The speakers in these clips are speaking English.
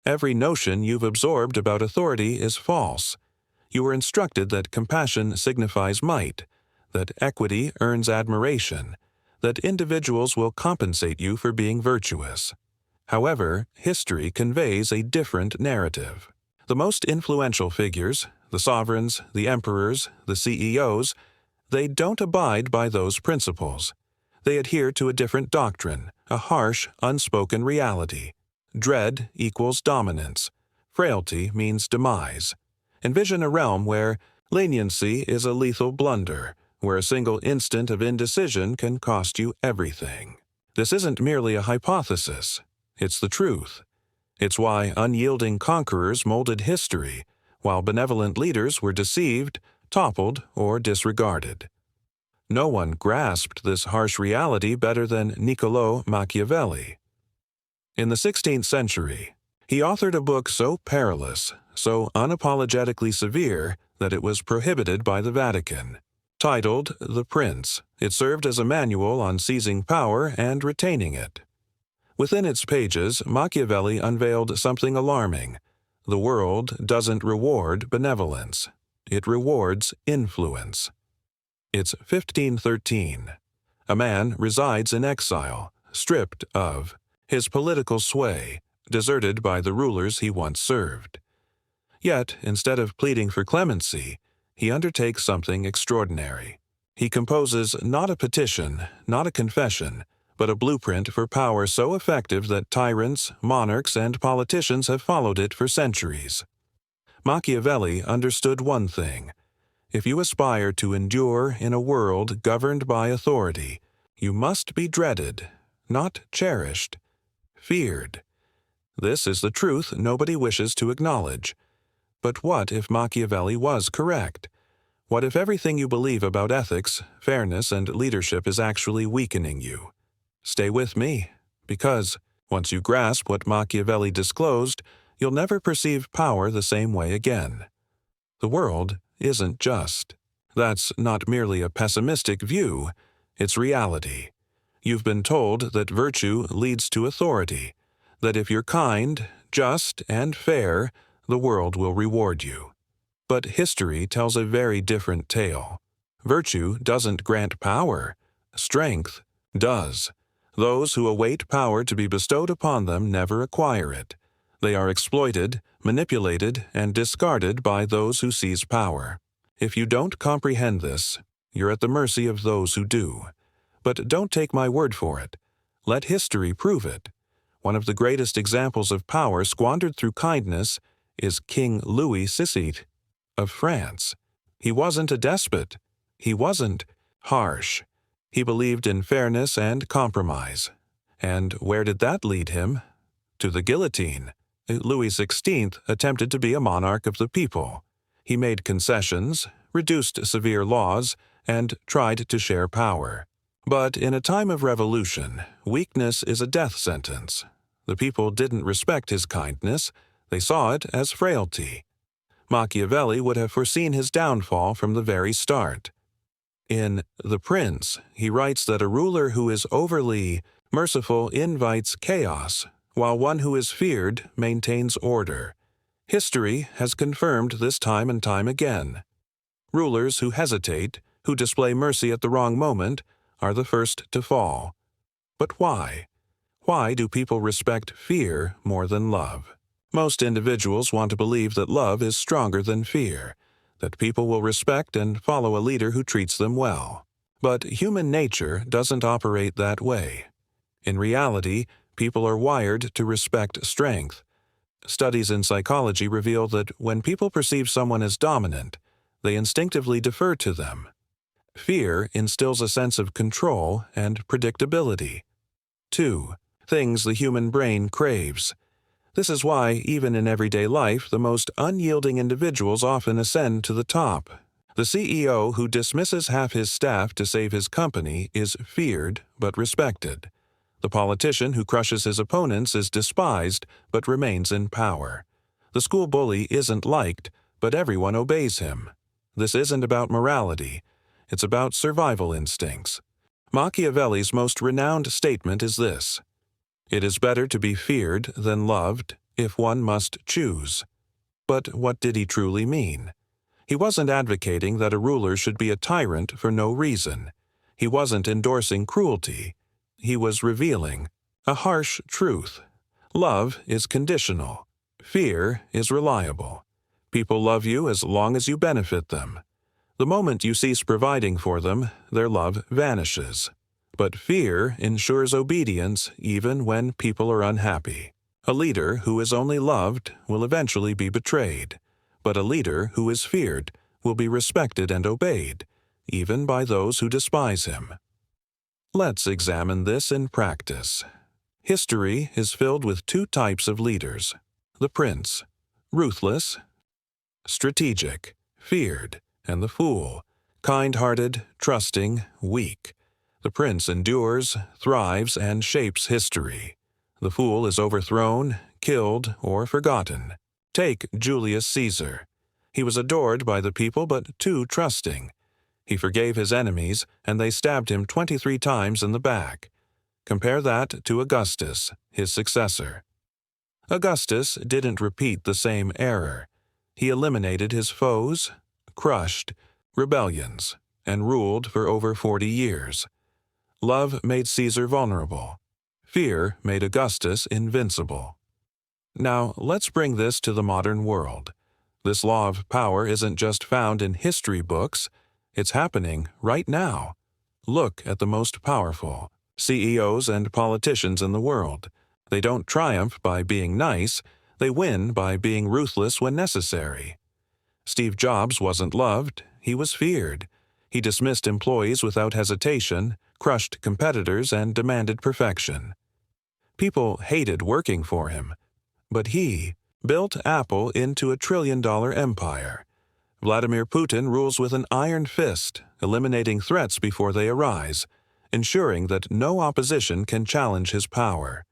Every notion you've absorbed about authority is false. You were instructed that compassion signifies might, that equity earns admiration, that individuals will compensate you for being virtuous. However, history conveys a different narrative. The most influential figures, the sovereigns, the emperors, the CEOs, they don't abide by those principles. They adhere to a different doctrine, a harsh, unspoken reality. Dread equals dominance. Frailty means demise. Envision a realm where leniency is a lethal blunder, where a single instant of indecision can cost you everything. This isn't merely a hypothesis. It's the truth. It's why unyielding conquerors molded history, while benevolent leaders were deceived, toppled, or disregarded. No one grasped this harsh reality better than Niccolò Machiavelli. In the 16th century, he authored a book so perilous, so unapologetically severe, that it was prohibited by the Vatican. Titled The Prince, it served as a manual on seizing power and retaining it. Within its pages, Machiavelli unveiled something alarming. The world doesn't reward benevolence. It rewards influence. It's 1513. A man resides in exile, stripped of his political sway, deserted by the rulers he once served. Yet, instead of pleading for clemency, he undertakes something extraordinary. He composes not a petition, not a confession, but a blueprint for power so effective that tyrants, monarchs, and politicians have followed it for centuries. Machiavelli understood one thing. If you aspire to endure in a world governed by authority, you must be dreaded, not cherished, feared. This is the truth nobody wishes to acknowledge. But what if Machiavelli was correct? What if everything you believe about ethics, fairness, and leadership is actually weakening you? Stay with me, because, once you grasp what Machiavelli disclosed, you'll never perceive power the same way again. The world isn't just. That's not merely a pessimistic view, it's reality. You've been told that virtue leads to authority, that if you're kind, just, and fair, the world will reward you. But history tells a very different tale. Virtue doesn't grant power. Strength does. Those who await power to be bestowed upon them never acquire it. They are exploited, manipulated, and discarded by those who seize power. If you don't comprehend this, you're at the mercy of those who do. But don't take my word for it. Let history prove it. One of the greatest examples of power squandered through kindness is King Louis XVI of France. He wasn't a despot. He wasn't harsh. He believed in fairness and compromise. And where did that lead him? To the guillotine. Louis XVI attempted to be a monarch of the people. He made concessions, reduced severe laws, and tried to share power. But in a time of revolution, weakness is a death sentence. The people didn't respect his kindness. They saw it as frailty. Machiavelli would have foreseen his downfall from the very start. In The Prince, he writes that a ruler who is overly merciful invites chaos, while one who is feared maintains order. History has confirmed this time and time again. Rulers who hesitate, who display mercy at the wrong moment, are the first to fall. But why? Why do people respect fear more than love? Most individuals want to believe that love is stronger than fear, that people will respect and follow a leader who treats them well. But human nature doesn't operate that way. In reality, people are wired to respect strength. Studies in psychology reveal that when people perceive someone as dominant, they instinctively defer to them. Fear instills a sense of control and predictability. 2. Things the human brain craves. This is why, even in everyday life, the most unyielding individuals often ascend to the top. The CEO who dismisses half his staff to save his company is feared but respected. The politician who crushes his opponents is despised but remains in power. The school bully isn't liked, but everyone obeys him. This isn't about morality. It's about survival instincts. Machiavelli's most renowned statement is this: "It is better to be feared than loved. if one must choose. But what did he truly mean? He wasn't advocating that a ruler should be a tyrant for no reason. He wasn't endorsing cruelty. He was revealing a harsh truth. Love is conditional. Fear is reliable. People love you as long as you benefit them. The moment you cease providing for them, their love vanishes. But fear ensures obedience even when people are unhappy. A leader who is only loved will eventually be betrayed, but a leader who is feared will be respected and obeyed, even by those who despise him. Let's examine this in practice. History is filled with two types of leaders: the prince, ruthless; strategic, feared; and the fool, kind-hearted, trusting, weak. The prince endures, thrives, and shapes history. The fool is overthrown, killed, or forgotten. Take Julius Caesar. He was adored by the people but too trusting. He forgave his enemies, and they stabbed him 23 times in the back. Compare that to Augustus, his successor. Augustus didn't repeat the same error. He eliminated his foes, crushed rebellions, and ruled for over 40 years. Love made Caesar vulnerable. Fear made Augustus invincible. Now, let's bring this to the modern world. This law of power isn't just found in history books. It's happening right now. Look at the most powerful CEOs and politicians in the world. They don't triumph by being nice. They win by being ruthless when necessary. Steve Jobs wasn't loved. He was feared. He dismissed employees without hesitation, crushed competitors, and demanded perfection. People hated working for him. But he built Apple into a trillion-dollar empire. Vladimir Putin rules with an iron fist, eliminating threats before they arise, ensuring that no opposition can challenge his power.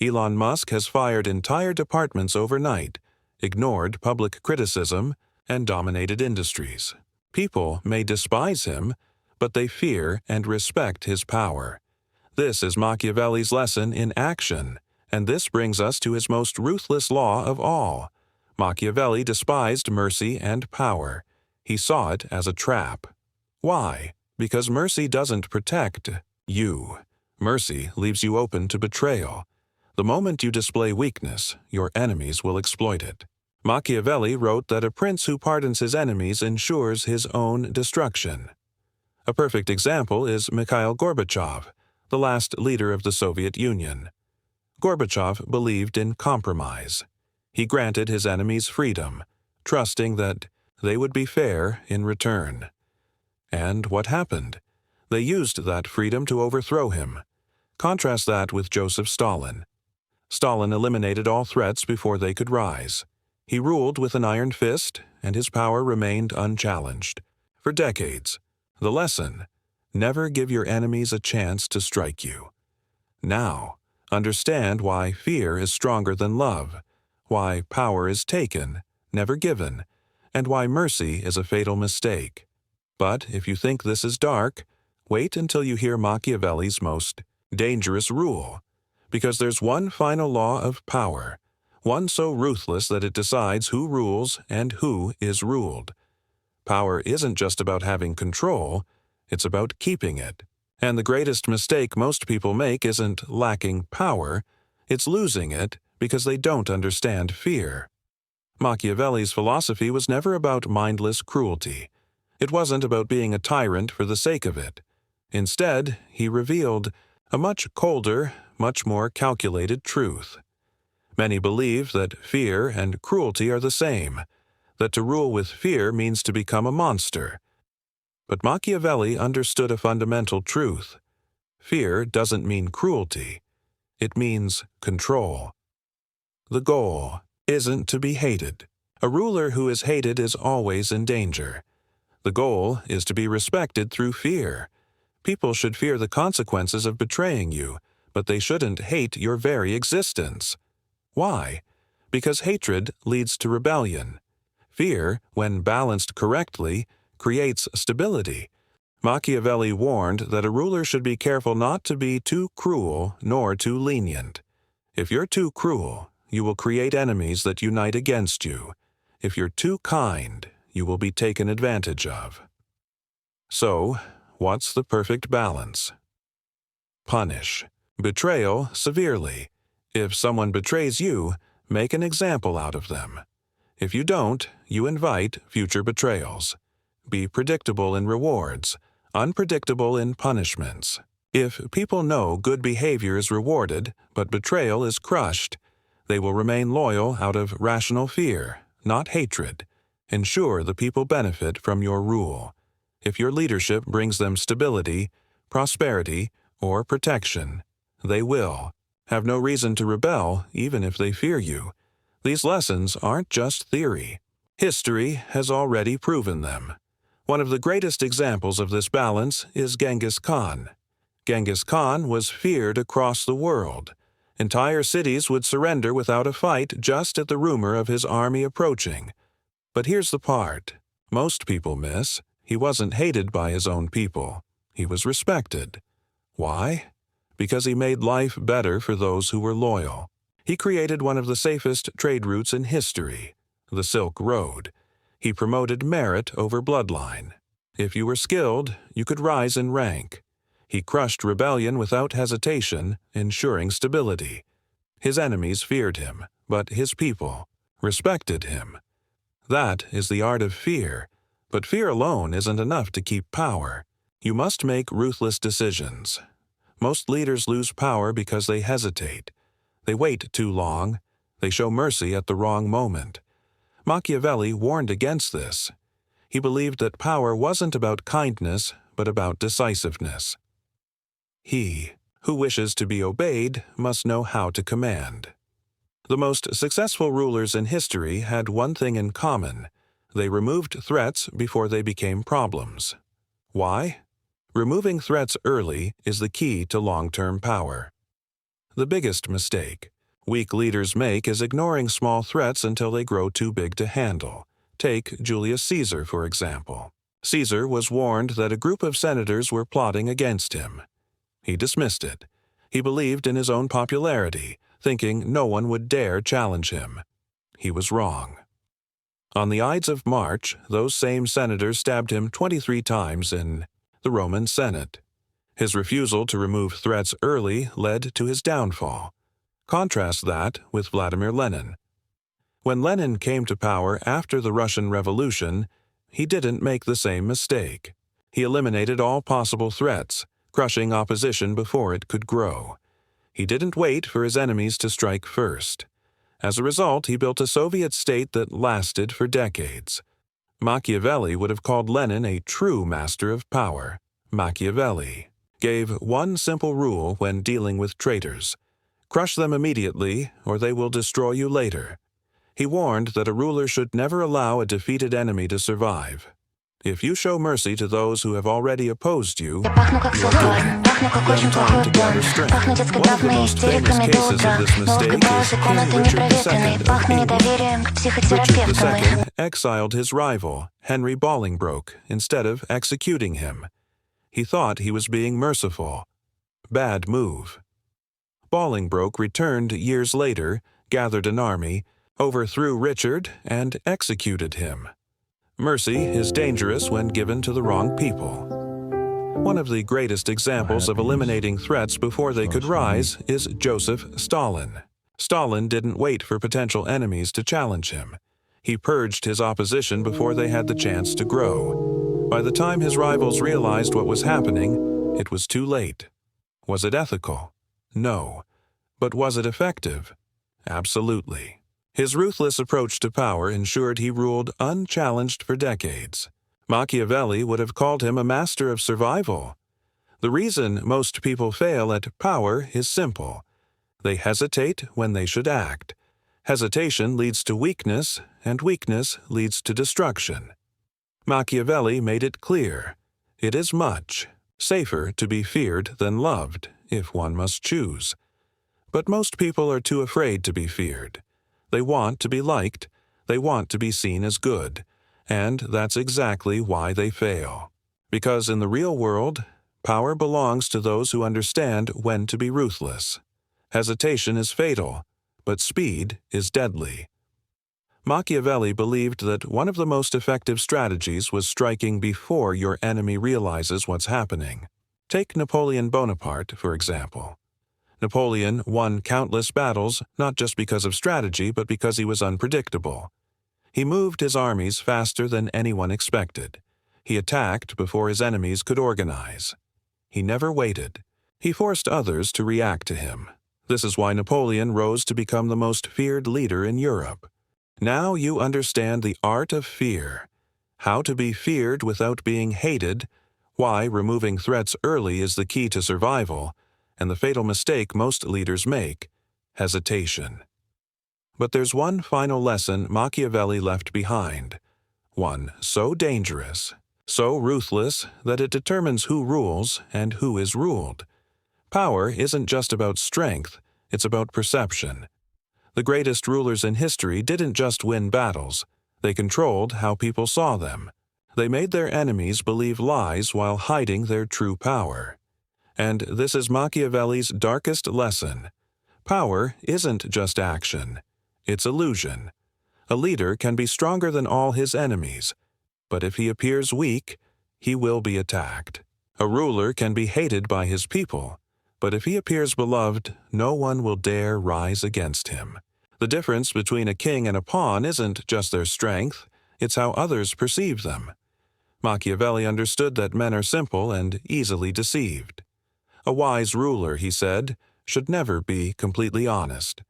Elon Musk has fired entire departments overnight, ignored public criticism, and dominated industries. People may despise him, but they fear and respect his power. This is Machiavelli's lesson in action, and this brings us to his most ruthless law of all. Machiavelli despised mercy and power. He saw it as a trap. Why? Because mercy doesn't protect you. Mercy leaves you open to betrayal. The moment you display weakness, your enemies will exploit it. Machiavelli wrote that a prince who pardons his enemies ensures his own destruction. A perfect example is Mikhail Gorbachev, the last leader of the Soviet Union. Gorbachev believed in compromise. He granted his enemies freedom, trusting that they would be fair in return. And what happened? They used that freedom to overthrow him. Contrast that with Joseph Stalin. Stalin eliminated all threats before they could rise. He ruled with an iron fist, and his power remained unchallenged. For decades. The lesson: never give your enemies a chance to strike you. Now, understand why fear is stronger than love, why power is taken, never given, and why mercy is a fatal mistake. But if you think this is dark, wait until you hear Machiavelli's most dangerous rule, because there's one final law of power, one so ruthless that it decides who rules and who is ruled. Power isn't just about having control, it's about keeping it. And the greatest mistake most people make isn't lacking power, it's losing it because they don't understand fear. Machiavelli's philosophy was never about mindless cruelty. It wasn't about being a tyrant for the sake of it. Instead, he revealed a much colder, much more calculated truth. Many believe that fear and cruelty are the same, that to rule with fear means to become a monster. But Machiavelli understood a fundamental truth. Fear doesn't mean cruelty. It means control. The goal isn't to be hated. A ruler who is hated is always in danger. The goal is to be respected through fear. People should fear the consequences of betraying you, but they shouldn't hate your very existence. Why? Because hatred leads to rebellion. Fear, when balanced correctly, creates stability. Machiavelli warned that a ruler should be careful not to be too cruel nor too lenient. If you're too cruel, you will create enemies that unite against you. If you're too kind, you will be taken advantage of. So, what's the perfect balance? Punish. Betrayal severely. If someone betrays you, make an example out of them. If you don't, you invite future betrayals. Be predictable in rewards, unpredictable in punishments. If people know good behavior is rewarded, but betrayal is crushed, they will remain loyal out of rational fear, not hatred. Ensure the people benefit from your rule. If your leadership brings them stability, prosperity, or protection, they will. Have no reason to rebel, even if they fear you. These lessons aren't just theory. History has already proven them. One of the greatest examples of this balance is Genghis Khan. Genghis Khan was feared across the world. Entire cities would surrender without a fight just at the rumor of his army approaching. But here's the part most people miss. He wasn't hated by his own people. He was respected. Why? Because he made life better for those who were loyal. He created one of the safest trade routes in history, the Silk Road. He promoted merit over bloodline. If you were skilled, you could rise in rank. He crushed rebellion without hesitation, ensuring stability. His enemies feared him, but his people respected him. That is the art of fear, but fear alone isn't enough to keep power. You must make ruthless decisions. Most leaders lose power because they hesitate. They wait too long. They show mercy at the wrong moment. Machiavelli warned against this. He believed that power wasn't about kindness, but about decisiveness. He who wishes to be obeyed must know how to command. The most successful rulers in history had one thing in common. They removed threats before they became problems. Why? Removing threats early is the key to long-term power. The biggest mistake weak leaders make is ignoring small threats until they grow too big to handle. Take Julius Caesar, for example. Caesar was warned that a group of senators were plotting against him. He dismissed it. He believed in his own popularity, thinking no one would dare challenge him. He was wrong. On the Ides of March, those same senators stabbed him 23 times in the Roman Senate. His refusal to remove threats early led to his downfall. Contrast that with Vladimir Lenin. When Lenin came to power after the Russian Revolution, he didn't make the same mistake. He eliminated all possible threats, crushing opposition before it could grow. He didn't wait for his enemies to strike first. As a result, he built a Soviet state that lasted for decades. Machiavelli would have called Lenin a true master of power. Machiavelli gave one simple rule when dealing with traitors: crush them immediately, or they will destroy you later. He warned that a ruler should never allow a defeated enemy to survive. If you show mercy to those who have already opposed you, you'll give them time to gather strength. One of the most famous cases of this mistake is King Richard II of England. Richard II exiled his rival, Henry Bolingbroke, instead of executing him. He thought he was being merciful. Bad move. Bolingbroke returned years later, gathered an army, overthrew Richard, and executed him. Mercy is dangerous when given to the wrong people. One of the greatest examples of eliminating threats before they could rise is Joseph Stalin. Stalin didn't wait for potential enemies to challenge him. He purged his opposition before they had the chance to grow. By the time his rivals realized what was happening, it was too late. Was it ethical? No. But was it effective? Absolutely. His ruthless approach to power ensured he ruled unchallenged for decades. Machiavelli would have called him a master of survival. The reason most people fail at power is simple. They hesitate when they should act. Hesitation leads to weakness, and weakness leads to destruction. Machiavelli made it clear. It is much safer to be feared than loved, if one must choose. But most people are too afraid to be feared. They want to be liked, they want to be seen as good, and that's exactly why they fail. Because in the real world, power belongs to those who understand when to be ruthless. Hesitation is fatal, but speed is deadly. Machiavelli believed that one of the most effective strategies was striking before your enemy realizes what's happening. Take Napoleon Bonaparte, for example. Napoleon won countless battles not just because of strategy, but because he was unpredictable. He moved his armies faster than anyone expected. He attacked before his enemies could organize. He never waited. He forced others to react to him. This is why Napoleon rose to become the most feared leader in Europe. Now you understand the art of fear, how to be feared without being hated, why removing threats early is the key to survival, and the fatal mistake most leaders make: hesitation. But there's one final lesson Machiavelli left behind, one so dangerous, so ruthless that it determines who rules and who is ruled. Power isn't just about strength, it's about perception. The greatest rulers in history didn't just win battles, they controlled how people saw them. They made their enemies believe lies while hiding their true power. And this is Machiavelli's darkest lesson. Power isn't just action, it's illusion. A leader can be stronger than all his enemies, but if he appears weak, he will be attacked. A ruler can be hated by his people, but if he appears beloved, no one will dare rise against him. The difference between a king and a pawn isn't just their strength, it's how others perceive them. Machiavelli understood that men are simple and easily deceived. A wise ruler, he said, should never be completely honest,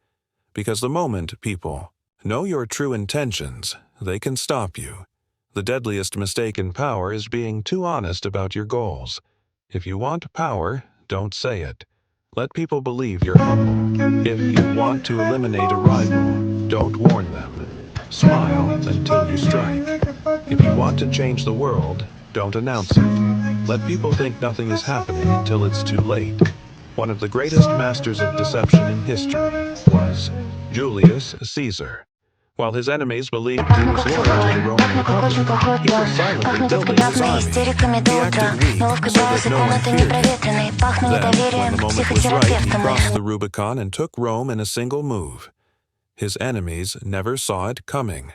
because the moment people know your true intentions, they can stop you. The deadliest mistake in power is being too honest about your goals. If you want power, don't say it. Let people believe you're humble. If you want to eliminate a rival, don't warn them. Smile until you strike. If you want to change the world, don't announce it. Let people think nothing is happening until it's too late. One of the greatest masters of deception in history was Julius Caesar. While his enemies believed he was loyal to the Roman Republic, he was silently building his army. He acted weak so that no one feared him. Then, when the moment was right, he crossed the Rubicon and took Rome in a single move. His enemies never saw it coming.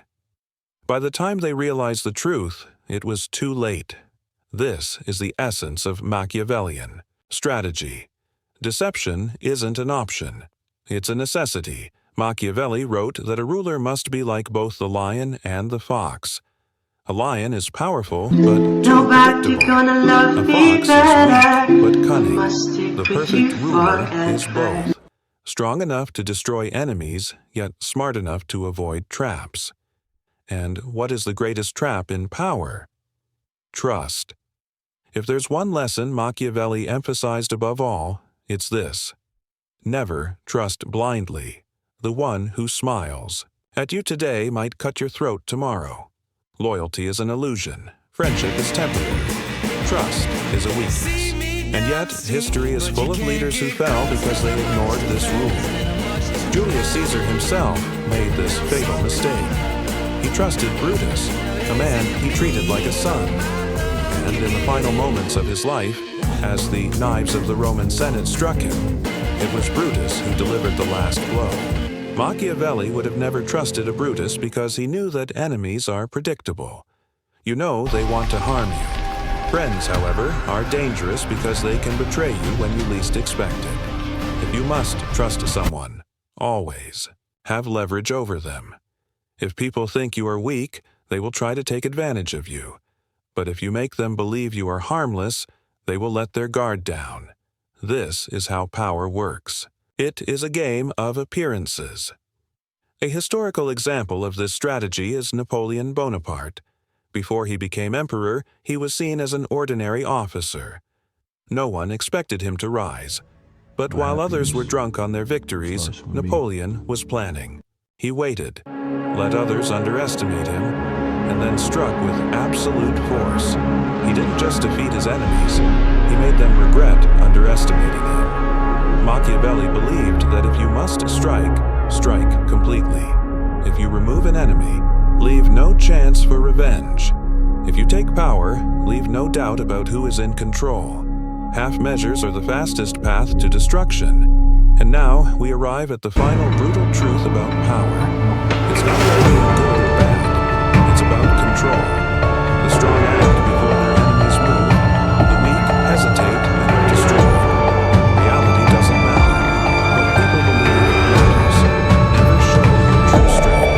By the time they realized the truth, it was too late. This is the essence of Machiavellian strategy. Deception isn't an option. It's a necessity. Machiavelli wrote that a ruler must be like both the lion and the fox. A lion is powerful, but too predictable. A fox is weak, but cunning. The perfect ruler is both. Strong enough to destroy enemies, yet smart enough to avoid traps. And what is the greatest trap in power? Trust. If there's one lesson Machiavelli emphasized above all, it's this: never trust blindly. The one who smiles at you today might cut your throat tomorrow. Loyalty is an illusion. Friendship is temporary. Trust is a weakness. And yet, history is full of leaders who fell because they ignored this rule. Julius Caesar himself made this fatal mistake. He trusted Brutus, a man he treated like a son. And in the final moments of his life, as the knives of the Roman Senate struck him, it was Brutus who delivered the last blow. Machiavelli would have never trusted a Brutus because he knew that enemies are predictable. You know they want to harm you. Friends, however, are dangerous because they can betray you when you least expect it. If you must trust someone, always have leverage over them. If people think you are weak, they will try to take advantage of you. But if you make them believe you are harmless, they will let their guard down. This is how power works. It is a game of appearances. A historical example of this strategy is Napoleon Bonaparte. Before he became emperor, he was seen as an ordinary officer. No one expected him to rise. But while others were drunk on their victories, Napoleon was planning. He waited, let others underestimate him, and then struck with absolute force. He didn't just defeat his enemies, he made them regret underestimating him. Machiavelli believed that if you must strike, strike completely. If you remove an enemy, leave no chance for revenge. If you take power, leave no doubt about who is in control. Half measures are the fastest path to destruction, And now we arrive at the final brutal truth about power. It's not really good or bad. It's about control. The strong act before their enemies move. The weak hesitate and are destroyed. Reality doesn't matter. What people believe matters. Never show your true strength.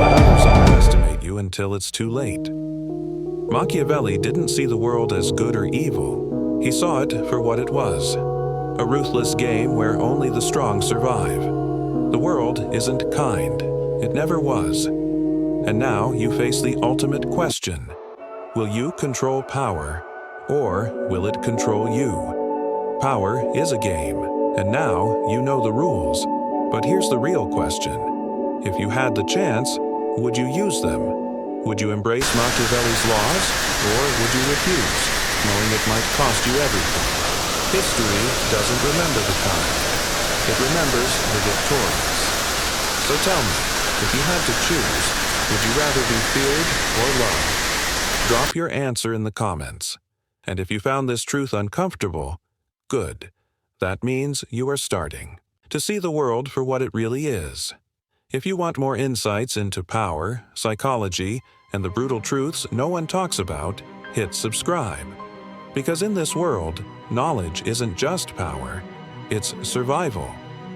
Let others underestimate you until it's too late. Machiavelli didn't see the world as good or evil. He saw it for what it was. A ruthless game where only the strong survive. The world isn't kind. It never was. And now you face the ultimate question. Will you control power, or will it control you? Power is a game, and now you know the rules. But here's the real question. If you had the chance, would you use them? Would you embrace Machiavelli's laws, or would you refuse, knowing it might cost you everything? History doesn't remember the kind. It remembers the victorious. So tell me, if you had to choose, would you rather be feared or loved? Drop your answer in the comments. And if you found this truth uncomfortable, good. That means you are starting to see the world for what it really is. If you want more insights into power, psychology, and the brutal truths no one talks about, hit subscribe. Because in this world, knowledge isn't just power, it's survival.